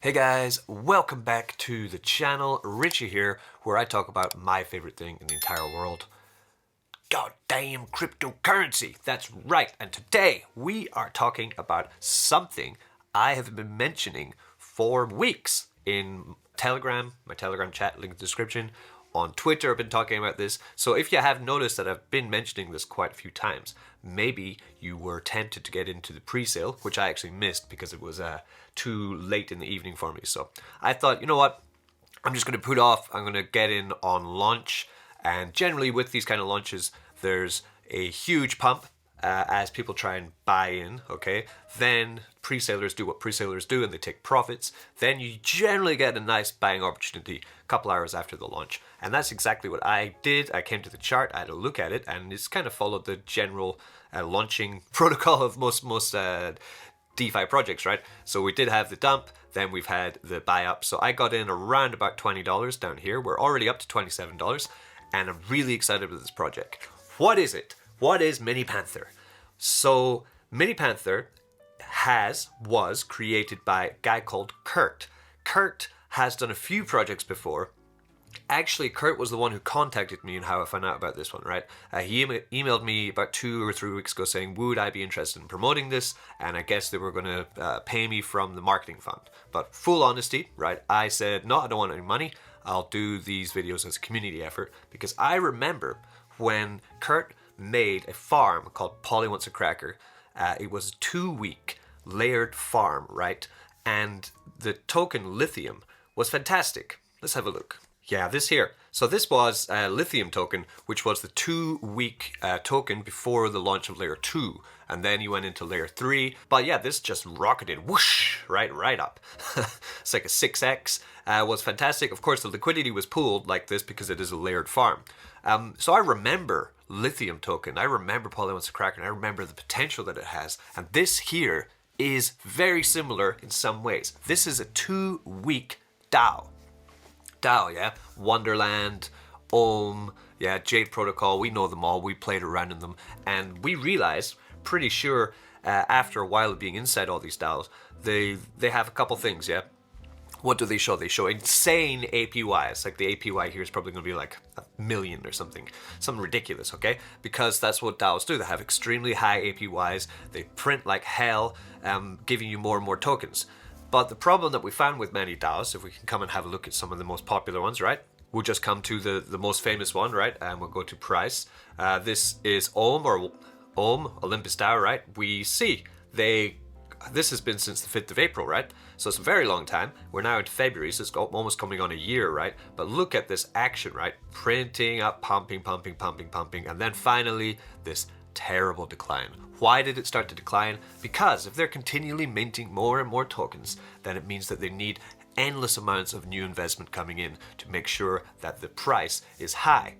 Hey guys, welcome back to the channel. Richie here, where I talk about my favorite thing in the entire world. Goddamn cryptocurrency! That's right, and today we are talking about something I have been mentioning for weeks in Telegram, my Telegram chat, link in the description. On Twitter, I've been talking about this. So if you have noticed that I've been mentioning this quite a few times, maybe you were tempted to get into the pre-sale, which I actually missed because it was too late in the evening for me. So I thought, you know what? I'm just going to put off. I'm going to get in on launch. And generally with these kind of launches, there's a huge pump as people try and buy in, okay? Then pre-salers do what pre-salers do and they take profits. Then you generally get a nice buying opportunity a couple hours after the launch. And that's exactly what I did. I came to the chart, I had a look at it, and it's kind of followed the general launching protocol of most DeFi projects, right? So we did have the dump, then we've had the buy up. So I got in around about $20 down here. We're already up to $27, and I'm really excited with this project. What is it? What is Mini Panther? So Mini Panther was created by a guy called Kurt. Kurt has done a few projects before. Actually, Kurt was the one who contacted me and how I found out about this one, right? He emailed me about 2 or 3 weeks ago saying, would I be interested in promoting this? And I guess they were going to pay me from the marketing fund. But full honesty, right? I said, no, I don't want any money. I'll do these videos as a community effort because I remember when Kurt made a farm called Polly Wants a Cracker. It was a 2-week layered farm, right? And the token Lithium was fantastic. Let's have a look. Yeah, this here. So this was a Lithium token, which was the 2-week token before the launch of layer 2. And then you went into layer 3. But yeah, this just rocketed, whoosh, right up. It's like a 6x. Was fantastic. Of course, the liquidity was pooled like this because it is a layered farm. So I remember Lithium token. I remember Polly Wants a Cracker, and I remember the potential that it has. And this here is very similar in some ways. This is a 2-week DAO. DAO, yeah? Wonderland, Ohm, yeah, Jade Protocol, we know them all, we played around in them, and we realized, pretty sure, after a while of being inside all these DAOs, they have a couple things, yeah? What do they show? They show insane APYs. Like the APY here is probably going to be like 1 million or something ridiculous, okay? Because that's what DAOs do. They have extremely high APYs. They print like hell, giving you more and more tokens. But the problem that we found with many DAOs, if we can come and have a look at some of the most popular ones, right? We'll just come to the most famous one, right? And we'll go to price. This is Ohm, or Ohm, Olympus DAO, right? We see this has been since the 5th of April, right? So it's a very long time. We're now into February, so it's almost coming on a year, right? But look at this action, right? Printing up, pumping, and then finally this terrible decline. Why did it start to decline? Because if they're continually minting more and more tokens, then it means that they need endless amounts of new investment coming in to make sure that the price is high.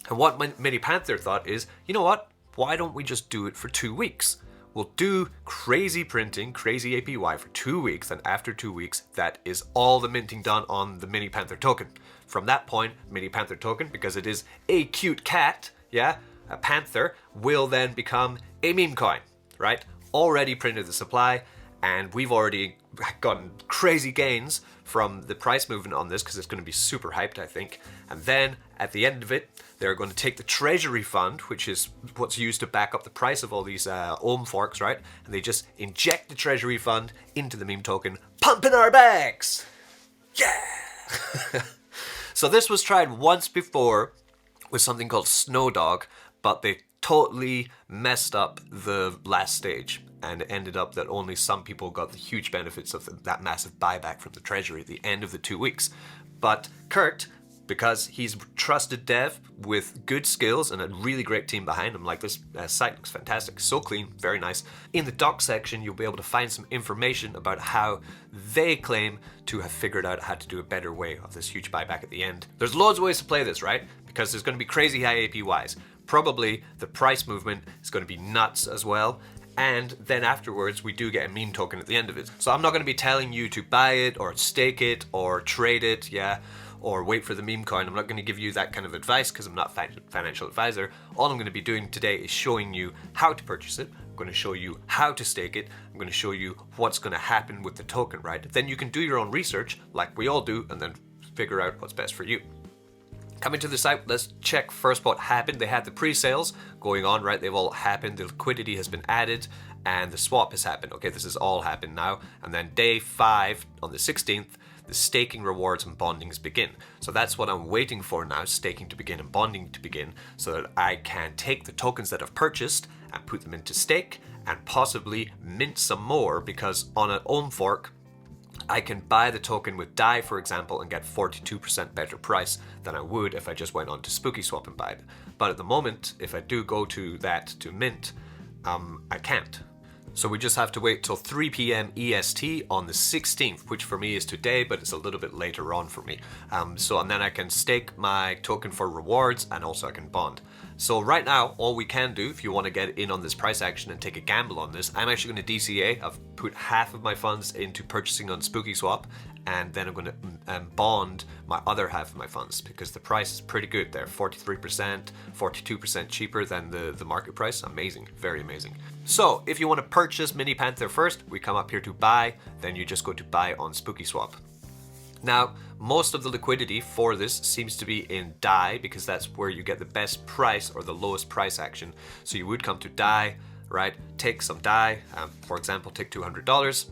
And what Mini Panther thought is, you know what? Why don't we just do it for 2 weeks? We'll do crazy printing, crazy APY for 2 weeks, and after 2 weeks, that is all the minting done on the Mini Panther token. From that point, Mini Panther token, because it is a cute cat, yeah, a panther, will then become a meme coin, right? Already printed the supply, and we've already gotten crazy gains from the price movement on this because it's going to be super hyped, I think. And then at the end of it, they're going to take the treasury fund, which is what's used to back up the price of all these Ohm forks, right? And they just inject the treasury fund into the meme token, pump in our bags. Yeah. So this was tried once before with something called Snowdog, but they totally messed up the last stage, and it ended up that only some people got the huge benefits of that massive buyback from the treasury at the end of the 2 weeks. But Kurt, because he's a trusted dev with good skills and a really great team behind him, like this site looks fantastic, so clean, very nice. In the doc section, you'll be able to find some information about how they claim to have figured out how to do a better way of this huge buyback at the end. There's loads of ways to play this, right? Because there's going to be crazy high APYs. Probably the price movement is going to be nuts as well. And then afterwards, we do get a meme token at the end of it. So I'm not going to be telling you to buy it or stake it or trade it, yeah, or wait for the meme coin. I'm not going to give you that kind of advice because I'm not a financial advisor. All I'm going to be doing today is showing you how to purchase it, I'm going to show you how to stake it. I'm going to show you what's going to happen with the token, right? Then you can do your own research like we all do and then figure out what's best for you. Coming to the site, let's check first what happened. They had the pre-sales going on, right? They've all happened. The liquidity has been added and the swap has happened. Okay, this has all happened now. And then day 5 on the 16th, the staking rewards and bondings begin. So that's what I'm waiting for now, staking to begin and bonding to begin, so that I can take the tokens that I've purchased and put them into stake and possibly mint some more, because on an ohm fork, I can buy the token with DAI, for example, and get 42% better price than I would if I just went on to SpookySwap and buy it. But at the moment, if I do go to that to mint, I can't. So we just have to wait till 3 p.m. EST on the 16th, which for me is today, but it's a little bit later on for me. And then I can stake my token for rewards, and also I can bond. So right now, all we can do, if you want to get in on this price action and take a gamble on this, I'm actually going to DCA. I've put half of my funds into purchasing on SpookySwap, and then I'm going to bond my other half of my funds, because the price is pretty good there. 43%, 42% cheaper than the market price. Amazing, very amazing. So if you want to purchase Mini Panther first, we come up here to buy, then you just go to buy on SpookySwap. Now, most of the liquidity for this seems to be in DAI, because that's where you get the best price or the lowest price action. So you would come to DAI, right? Take some DAI, for example, take $200.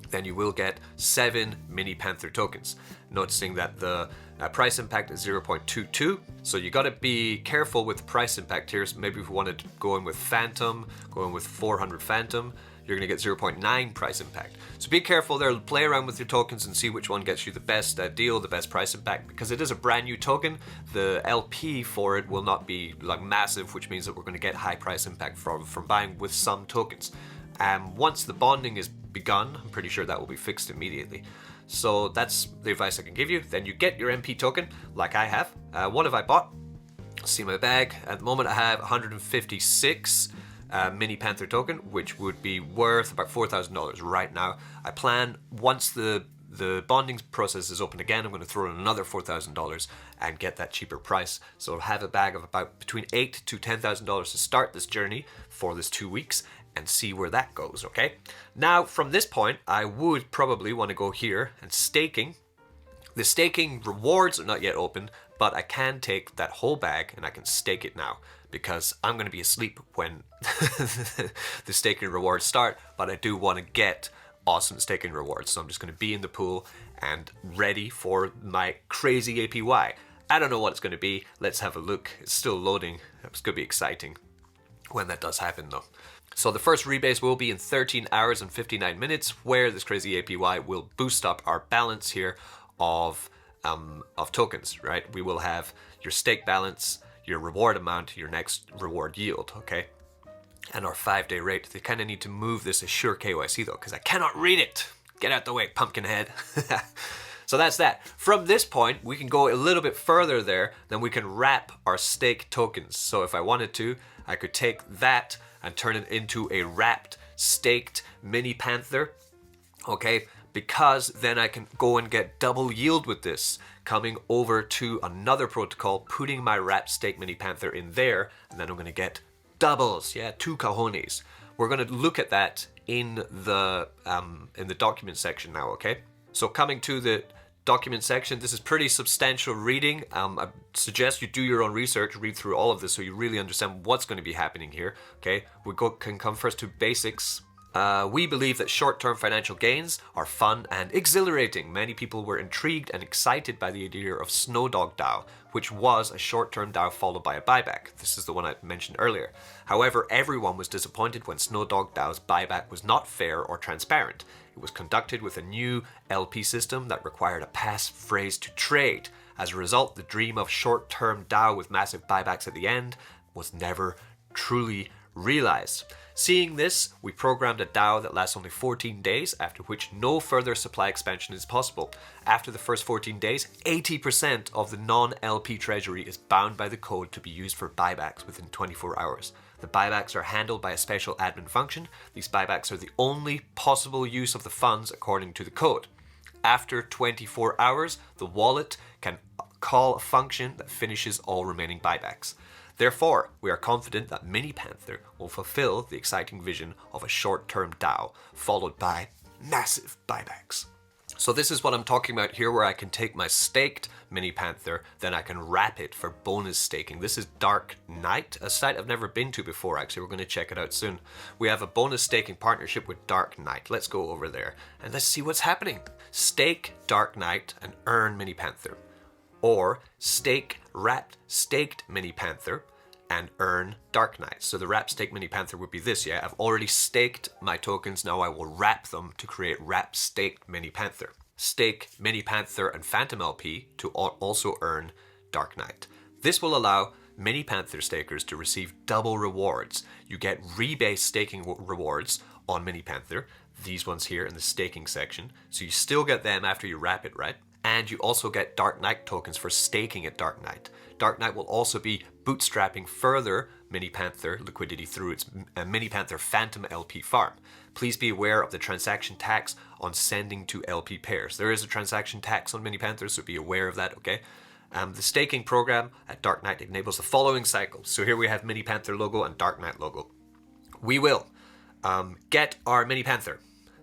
Then you will get 7 Mini Panther tokens. Noticing that the price impact is 0.22. So you got to be careful with the price impact here. So maybe if we wanted to go in with Phantom, go in with 400 Phantom, you're going to get 0.9 price impact. So be careful there, play around with your tokens and see which one gets you the best deal, the best price impact, because it is a brand new token. The LP for it will not be like massive, which means that we're going to get high price impact from buying with some tokens. Once the bonding is begun, I'm pretty sure that will be fixed immediately. So that's the advice I can give you. Then you get your MP token, like I have. What have I bought? See my bag. At the moment I have 156 Mini Panther token, which would be worth about $4,000 right now. I plan, once the bonding process is open again, I'm going to throw in another $4,000 and get that cheaper price. So I'll have a bag of about between $8,000 to $10,000 to start this journey for this 2 weeks and see where that goes, okay? Now, from this point, I would probably want to go here and staking. The staking rewards are not yet open, but I can take that whole bag and I can stake it now, because I'm going to be asleep when the staking rewards start, but I do want to get awesome staking rewards. So I'm just going to be in the pool and ready for my crazy APY. I don't know what it's going to be. Let's have a look. It's still loading. It's going to be exciting when that does happen though. So the first rebase will be in 13 hours and 59 minutes, where this crazy APY will boost up our balance here of tokens, right? We will have your stake balance, your reward amount, your next reward yield, okay? And our 5-day rate. They kind of need to move this Assure KYC though, because I cannot read it. Get out the way, pumpkin head. So that's that. From this point, we can go a little bit further there, then we can wrap our stake tokens. So if I wanted to, I could take that and turn it into a wrapped, staked Mini Panther, okay? Because then I can go and get double yield with this, coming over to another protocol, putting my wrapped stake Mini Panther in there, and then I'm gonna get doubles, yeah, 2 cojones. We're gonna look at that in the document section now, okay? So coming to the document section, this is pretty substantial reading. I suggest you do your own research, read through all of this so you really understand what's going to be happening here, okay? Can come first to basics. We believe that short-term financial gains are fun and exhilarating. Many people were intrigued and excited by the idea of Snowdog DAO, which was a short-term DAO followed by a buyback. This is the one I mentioned earlier. However, everyone was disappointed when Snowdog DAO's buyback was not fair or transparent. It was conducted with a new LP system that required a passphrase to trade. As a result, the dream of short-term DAO with massive buybacks at the end was never truly realized. Seeing this, we programmed a DAO that lasts only 14 days, after which no further supply expansion is possible. After the first 14 days, 80% of the non-LP treasury is bound by the code to be used for buybacks within 24 hours. The buybacks are handled by a special admin function. These buybacks are the only possible use of the funds according to the code. After 24 hours, the wallet can call a function that finishes all remaining buybacks. Therefore, we are confident that Mini Panther will fulfill the exciting vision of a short-term DAO, followed by massive buybacks. So this is what I'm talking about here, where I can take my staked Mini Panther, then I can wrap it for bonus staking. This is Dark Knight, a site I've never been to before, actually. We're going to check it out soon. We have a bonus staking partnership with Dark Knight. Let's go over there and let's see what's happening. Stake Dark Knight and earn Mini Panther. Or stake wrapped staked Mini Panther and earn Dark Knight. So the wrap stake Mini Panther would be this, yeah? I've already staked my tokens, now I will wrap them to create wrap staked Mini Panther. Stake Mini Panther and Phantom LP to also earn Dark Knight. This will allow Mini Panther stakers to receive double rewards. You get rebase staking rewards on Mini Panther, these ones here in the staking section. So you still get them after you wrap it, right? And you also get Dark Knight tokens for staking at Dark Knight. Dark Knight will also be bootstrapping further Mini Panther liquidity through its Mini Panther Phantom LP farm. Please be aware of the transaction tax on sending to LP pairs. There is a transaction tax on Mini Panther, so be aware of that, okay? The staking program at Dark Knight enables the following cycles. So here we have Mini Panther logo and Dark Knight logo. We will get our Mini Panther,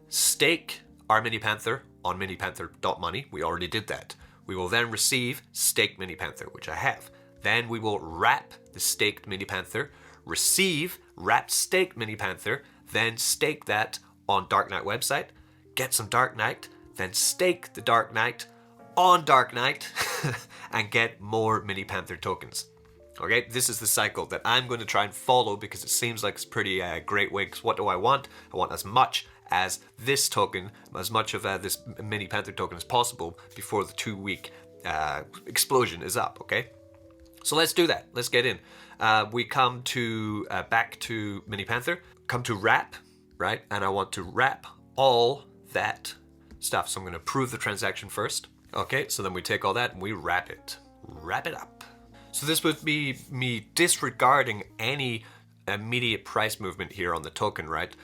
stake our Mini Panther on minipanther.money. We already did that. We will then receive staked Mini Panther, which I have. Then we will wrap the staked Mini Panther, receive wrapped staked Mini Panther, then stake that on Dark Knight website, get some Dark Knight, then stake the Dark Knight on Dark Knight, and get more Mini Panther tokens. Okay, this is the cycle that I'm going to try and follow because it seems like it's pretty great way. Because what do I want? I want as much as this token, as much of this Mini Panther token as possible before the 2-week explosion is up, okay? So let's do that. Let's get in. We come to back to Mini Panther, come to wrap, right? And I want to wrap all that stuff. So I'm going to approve the transaction first. Okay, so then we take all that and we wrap it up. So this would be me disregarding any immediate price movement here on the token, right?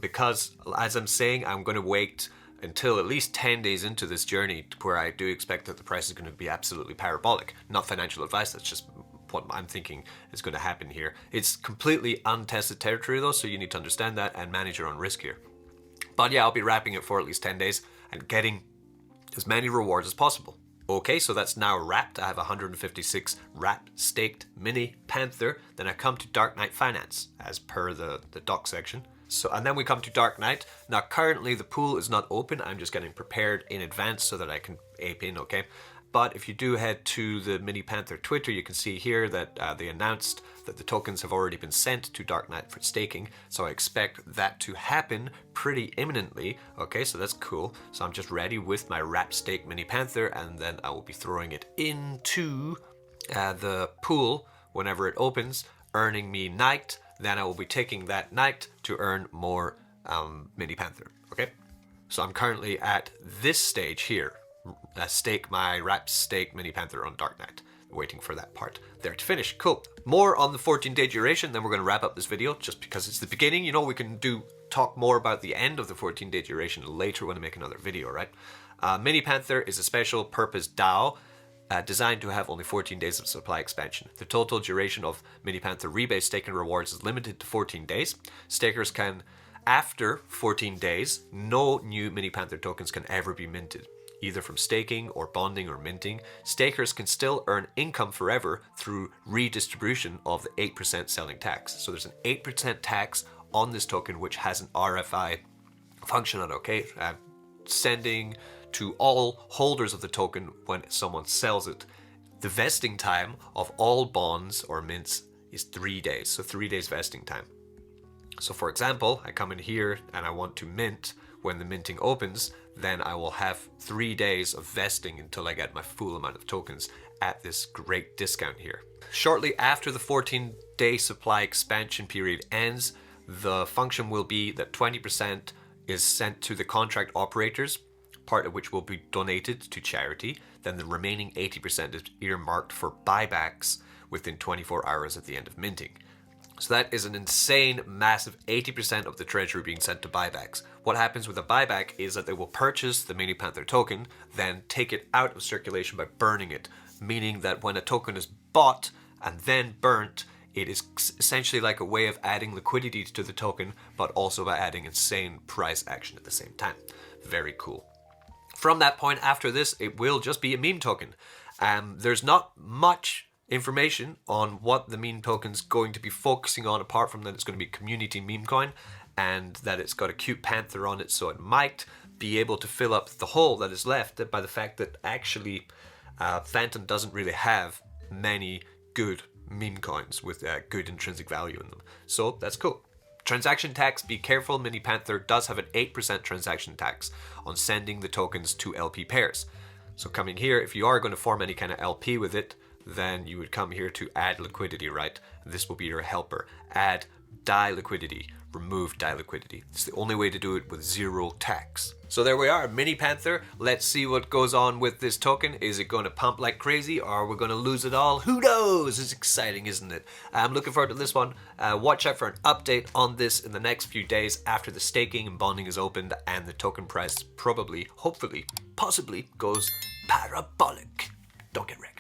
Because as I'm saying, I'm going to wait until at least 10 days into this journey where I do expect that the price is going to be absolutely parabolic. Not financial advice, that's just what I'm thinking is going to happen here. It's completely untested territory though, so you need to understand that and manage your own risk here. But yeah, I'll be wrapping it for at least 10 days and getting as many rewards as possible. Okay, so that's now wrapped. I have 156 wrap staked Mini Panther. Then I come to Dark Knight Finance as per the doc section. So, and then we come to Dark Knight. Now currently the pool is not open. I'm just getting prepared in advance so that I can ape in, okay? But if you do head to the Mini Panther Twitter, you can see here that they announced that the tokens have already been sent to Dark Knight for staking. So I expect that to happen pretty imminently. Okay, so that's cool. So I'm just ready with my wrap stake Mini Panther, and then I will be throwing it into the pool whenever it opens, earning me Knight. Then I will be taking that Knight to earn more Mini Panther. Okay, so I'm currently at this stage here. Stake my wrap stake Mini Panther on Dark Knight. Waiting for that part there to finish. Cool. More on the 14-day duration, then we're going to wrap up this video just because it's the beginning. You know, we can talk more about the end of the 14-day duration later when I make another video, right? Mini Panther is a special purpose DAO designed to have only 14 days of supply expansion. The total duration of Mini Panther rebase staking rewards is limited to 14 days. Stakers can, after 14 days, no new Mini Panther tokens can ever be minted, either from staking or bonding or minting. Stakers can still earn income forever through redistribution of the 8% selling tax. So there's an 8% tax on this token which has an RFI function on it, okay? Sending to all holders of the token when someone sells it. The vesting time of all bonds or mints is 3 days, so 3 days vesting time. So for example, I come in here and I want to mint when the minting opens, then I will have 3 days of vesting until I get my full amount of tokens at this great discount here. Shortly after the 14-day supply expansion period ends, the function will be that 20% is sent to the contract operators, part of which will be donated to charity. Then the remaining 80% is earmarked for buybacks within 24 hours at the end of minting. So that is an insane, massive 80% of the treasury being sent to buybacks. What happens with a buyback is that they will purchase the Mini Panther token, then take it out of circulation by burning it, meaning that when a token is bought and then burnt, it is essentially like a way of adding liquidity to the token, but also by adding insane price action at the same time. Very cool. From that point after this, it will just be a meme token. There's not much information on what the meme token's going to be focusing on, apart from that it's going to be community meme coin and that it's got a cute panther on it, so it might be able to fill up the hole that is left by the fact that actually Phantom doesn't really have many good meme coins with good intrinsic value in them. So that's cool. Transaction tax, be careful, Mini Panther does have an 8% transaction tax on sending the tokens to LP pairs. So coming here, if you are going to form any kind of LP with it, then you would come here to add liquidity, right? This will be your helper. Add DAI liquidity, remove DAI liquidity. It's the only way to do it with zero tax. So there we are, Mini Panther. Let's see what goes on with this token. Is it going to pump like crazy, or are we going to lose it all? Who knows? It's exciting, isn't it? I'm looking forward to this one. Watch out for an update on this in the next few days after the staking and bonding is opened and the token price probably, hopefully, possibly goes parabolic. Don't get wrecked.